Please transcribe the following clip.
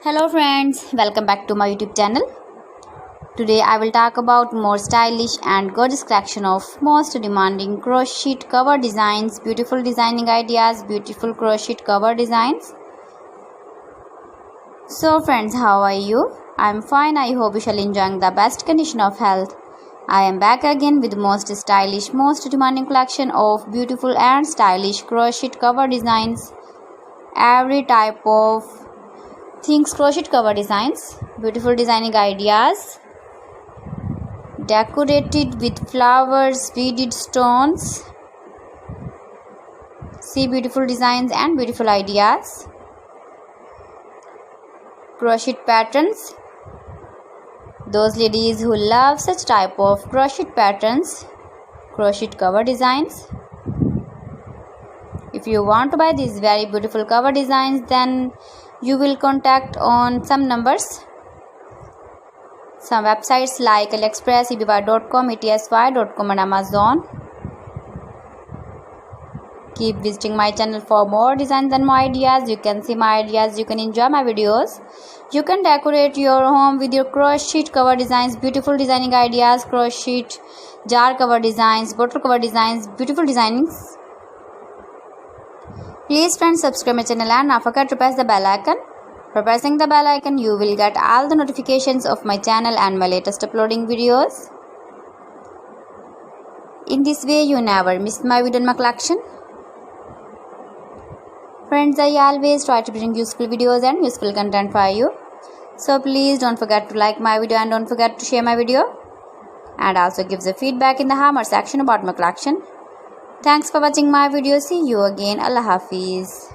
Hello friends, welcome back to my YouTube channel. Today I will talk about more stylish and gorgeous collection of most demanding crochet cover designs, beautiful designing ideas, beautiful crochet cover designs. So friends, how are you? I am fine. I hope you shall enjoy the best condition of health. I am back again with most stylish, most demanding collection of beautiful and stylish crochet cover designs. Every type of things crochet cover designs, beautiful designing ideas, decorated with flowers, beaded stones. See beautiful designs and beautiful ideas, crochet patterns. Those ladies who love such type of crochet patterns, crochet cover designs. If you want to buy these very beautiful cover designs, then you will contact on some numbers, some websites like AliExpress, eBay.com, etsy.com and Amazon. Keep visiting my channel for more designs and more ideas. You can see my ideas, you can enjoy my videos. You can decorate your home with your crochet cover designs, beautiful designing ideas, crochet jar cover designs, bottle cover designs, beautiful designings. Please friends, subscribe my channel and not forget to press the bell icon. For pressing the bell icon, you will get all the notifications of my channel and my latest uploading videos. In this way, you never miss my video in my collection. Friends, I always try to bring useful videos and useful content for you. So please don't forget to like my video and don't forget to share my video. And also give the feedback in the comment section about my collection. Thanks for watching my video. See you again. Allah Hafiz.